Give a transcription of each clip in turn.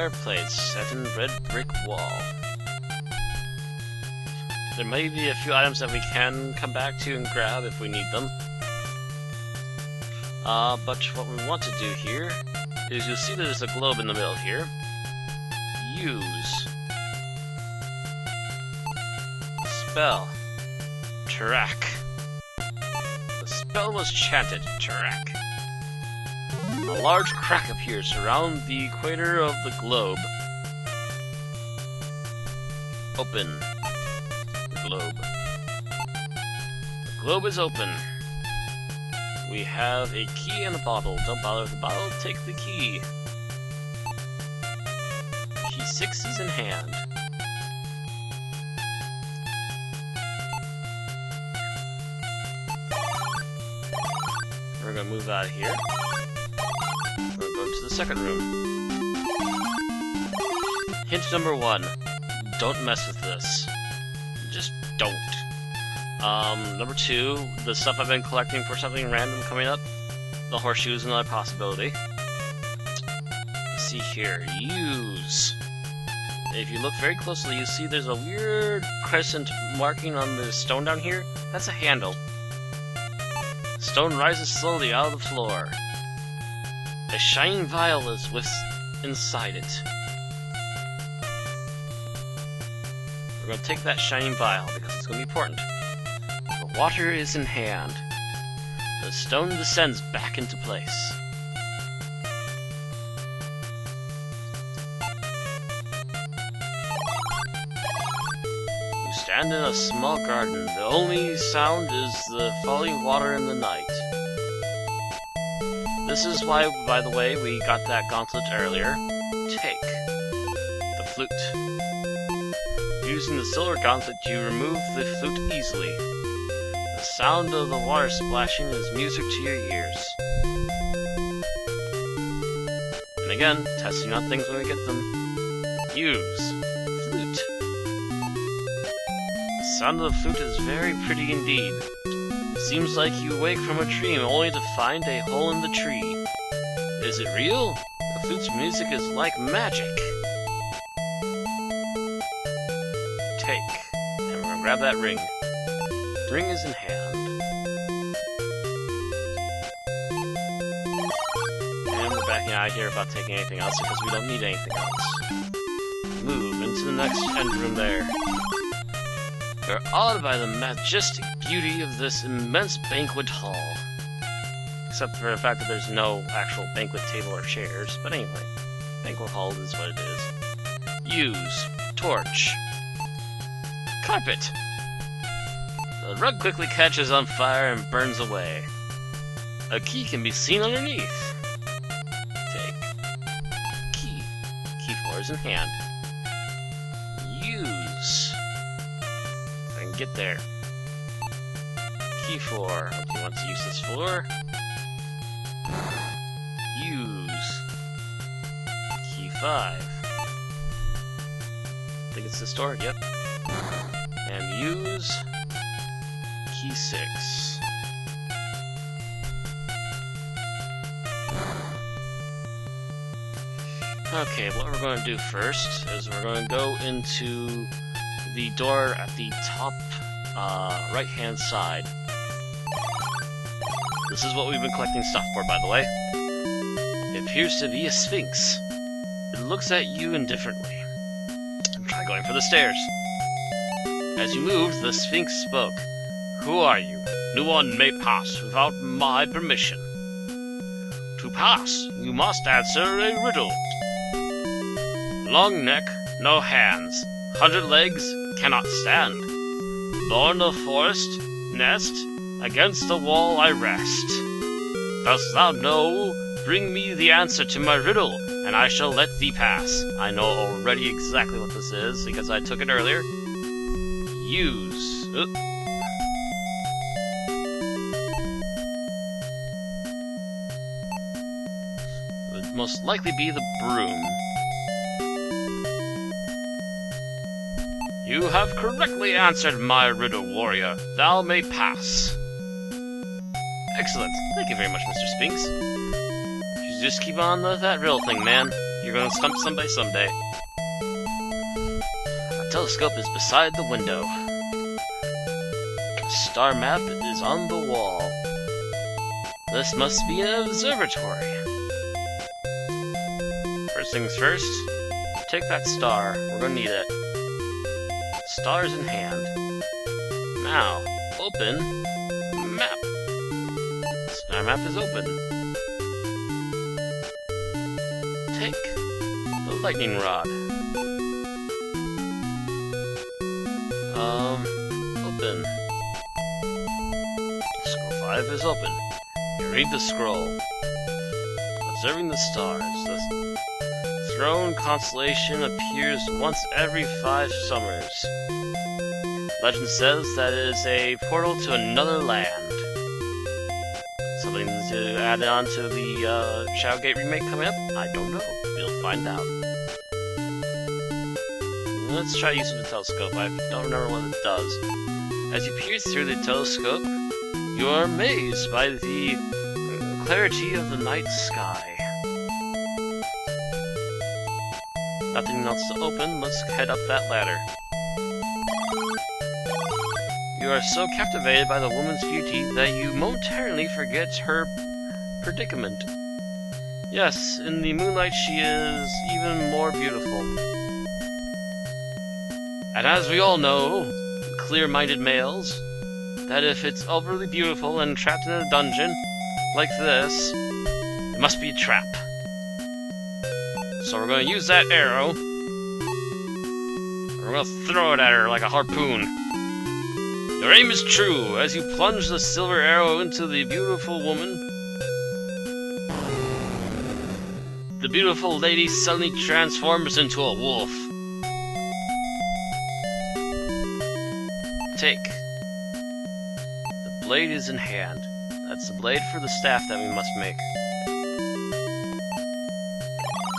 fireplace set in red brick wall. There may be a few items that we can come back to and grab if we need them. But what we want to do here is you'll see there's a globe in the middle here. Use spell Track. The spell was chanted, Track. A large crack appears around the equator of the globe. Open the globe. The globe is open. We have a key and a bottle. Don't bother with the bottle, take the key. Key 6 is in hand. We're gonna move out of here. We're gonna go to the second room. Hint number 1. Don't mess with this. Just don't. Number 2, the stuff I've been collecting for something random coming up. The horseshoe is another possibility. Let's see here. Use. If you look very closely, you see there's a weird crescent marking on the stone down here. That's a handle. Stone rises slowly out of the floor. A shining vial is inside it. We're going to take that shining vial because it's going to be important. The water is in hand. The stone descends back into place. You stand in a small garden. The only sound is the falling water in the night. This is why, by the way, we got that gauntlet earlier. Take the flute. Using the silver gauntlet, you remove the flute easily. The sound of the water splashing is music to your ears. And again, testing out things when we get them. Use flute. The sound of the flute is very pretty indeed. It seems like you wake from a dream only to find a hole in the tree. Is it real? The flute's music is like magic. Take. And we're gonna grab that ring. Ring is in hand. And we're backing out here about taking anything else because we don't need anything else. Move into the next end room there. You're awed by the majestic beauty of this immense banquet hall. Except for the fact that there's no actual banquet table or chairs. But anyway, banquet hall is what it is. Use torch. Carpet. The rug quickly catches on fire and burns away. A key can be seen underneath. Take. Key. Key 4 is in hand. Use. If I can get there. Key 4. Do you want to use this for? Use. Key 5. I think it's this door, yep. And use key 6. Okay, what we're going to do first is we're going to go into the door at the top right-hand side. This is what we've been collecting stuff for, by the way. It appears to be a sphinx. It looks at you indifferently. Try going for the stairs. As you moved, the Sphinx spoke. Who are you? No one may pass without my permission. To pass, you must answer a riddle. Long neck, no hands. 100 legs, cannot stand. Born of forest, nest, against the wall I rest. Dost thou know? Bring me the answer to my riddle, and I shall let thee pass. I know already exactly what this is, because I took it earlier. Use. It would most likely be the broom. You have correctly answered my riddle, warrior. Thou may pass. Excellent. Thank you very much, Mr. Sphinx. You just keep on with that riddle thing, man. You're gonna stump somebody someday. A telescope is beside the window. A star map is on the wall. This must be an observatory. First things first, take that star. We're gonna need it. Stars in hand. Now, open map. Star map is open. Take the lightning rod. Open. Scroll 5 is open. You read the scroll. Observing the stars. The Throne constellation appears once every 5 summers. Legend says that it is a portal to another land. Something to add on to the ShadowGate remake coming up? I don't know. We'll find out. Let's try using the telescope. I don't remember what it does. As you peer through the telescope, you are amazed by the clarity of the night sky. Nothing else to open, let's head up that ladder. You are so captivated by the woman's beauty that you momentarily forget her predicament. Yes, in the moonlight she is even more beautiful. And as we all know, clear-minded males, that if it's overly beautiful and trapped in a dungeon like this, it must be a trap. So we're going to use that arrow. We're going to throw it at her like a harpoon. Your aim is true. As you plunge the silver arrow into the beautiful woman, the beautiful lady suddenly transforms into a wolf. Take. The blade is in hand. That's the blade for the staff that we must make.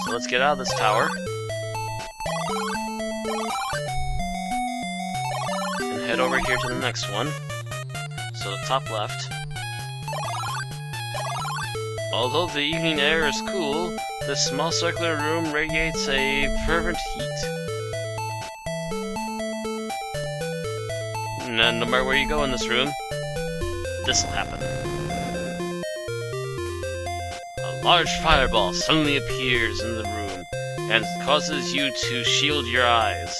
So let's get out of this tower. And head over here to the next one. So the top left. Although the evening air is cool, this small circular room radiates a fervent heat. And no matter where you go in this room, this'll happen. A large fireball suddenly appears in the room and causes you to shield your eyes.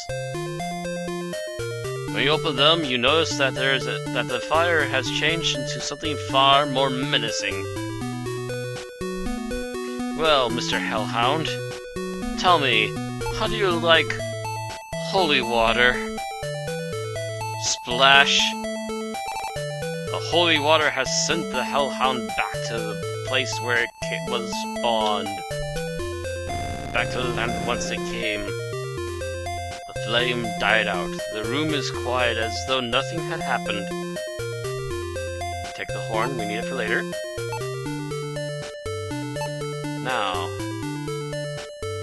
When you open them, you notice that that the fire has changed into something far more menacing. Well, Mr. Hellhound, tell me, how do you like holy water? Splash! The holy water has sent the Hellhound back to the place where it was spawned. Back to the land whence it came. The flame died out. The room is quiet as though nothing had happened. Take the horn, we need it for later. Now,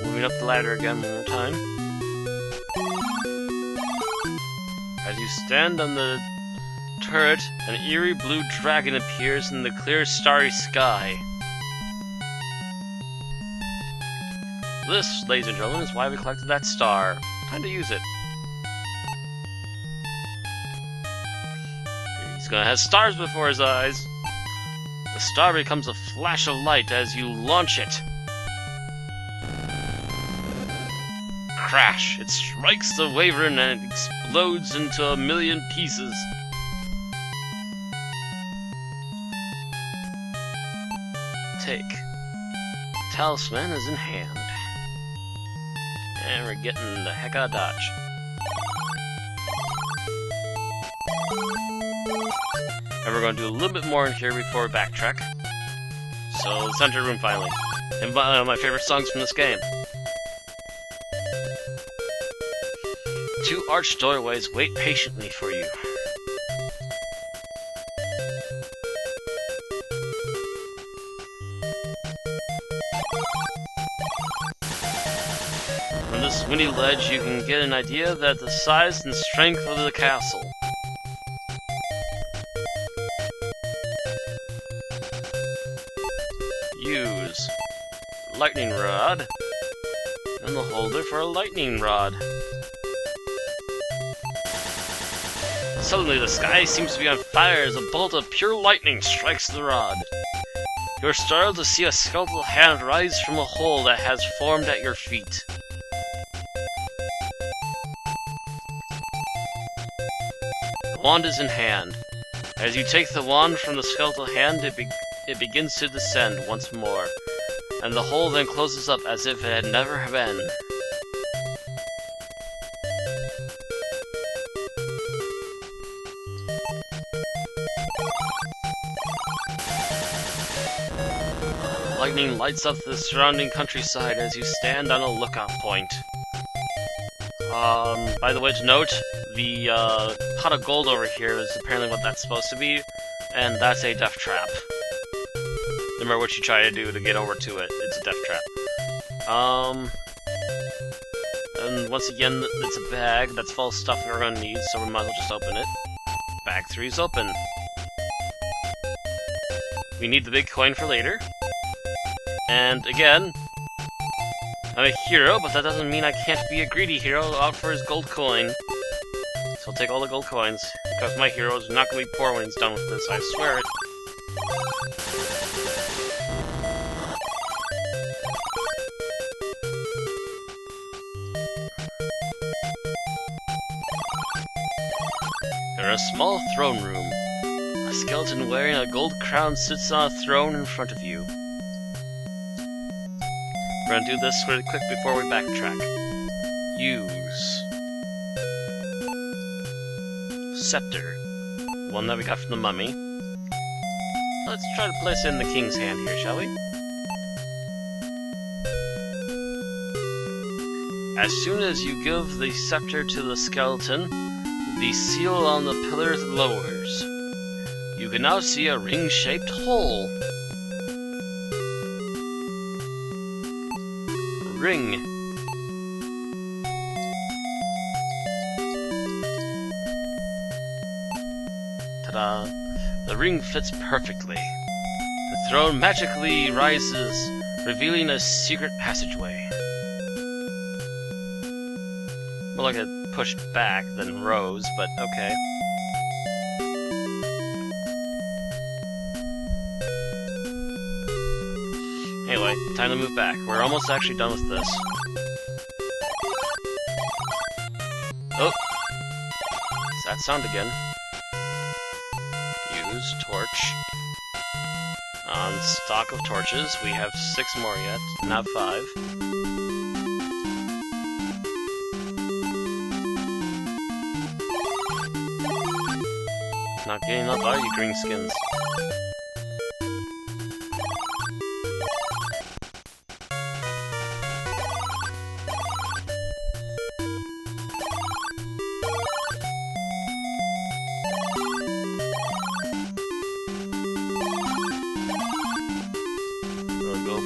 moving up the ladder again one more time. As you stand on the turret, an eerie blue dragon appears in the clear starry sky. This, ladies and gentlemen, is why we collected that star. Time to use it. He's gonna have stars before his eyes. The star becomes a flash of light as you launch it. Crash! It strikes the wyvern and it explodes into a million pieces. Take. Talisman is in hand. And we're getting the heck out of Dodge. And we're going to do a little bit more in here before we backtrack. So, the center room finally. And one of my favorite songs from this game. 2 arched doorways wait patiently for you. From this windy ledge, you can get an idea that the size and strength of the castle. Use lightning rod and the holder for a lightning rod. Suddenly, the sky seems to be on fire as a bolt of pure lightning strikes the rod. You're startled to see a skeletal hand rise from a hole that has formed at your feet. The wand is in hand. As you take the wand from the skeletal hand, it begins to descend once more, and the hole then closes up as if it had never been. Lightning lights up the surrounding countryside as you stand on a lookout point. By the way, to note, the pot of gold over here is apparently what that's supposed to be, and that's a death trap. No matter what you try to do to get over to it, it's a death trap. And once again, it's a bag that's full of stuff we're gonna need, so we might as well just open it. Bag 3 is open. We need the big coin for later. And again, I'm a hero, but that doesn't mean I can't be a greedy hero out for his gold coin. So I'll take all the gold coins, because my hero is not going to be poor when he's done with this, I swear it. You're in a small throne room. A skeleton wearing a gold crown sits on a throne in front of you. We're gonna do this really quick before we backtrack. Use. Scepter. The one that we got from the mummy. Let's try to place it in the king's hand here, shall we? As soon as you give the scepter to the skeleton, the seal on the pillar lowers. You can now see a ring-shaped hole. Ring. Ta-da! The ring fits perfectly. The throne magically rises, revealing a secret passageway. More like it pushed back than rose, but okay. Anyway, time to move back. We're almost actually done with this. Oh! What's that sound again? Use torch. On stock of torches, we have 6 more yet, not 5. Not getting up, are you, green skins?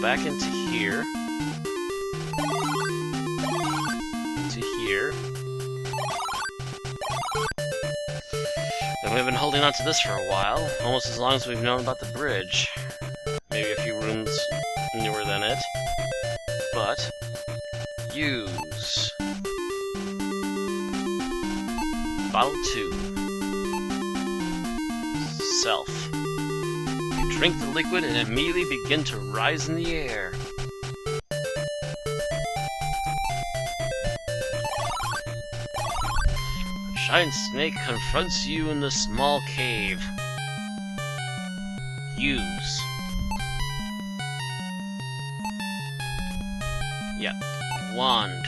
Back into here. Into here. And we've been holding on to this for a while, almost as long as we've known about the bridge. Maybe a few rooms newer than it. But, use. Bottle 2. Self. Drink the liquid and immediately begin to rise in the air. A giant snake confronts you in the small cave. Use. Yeah. Wand.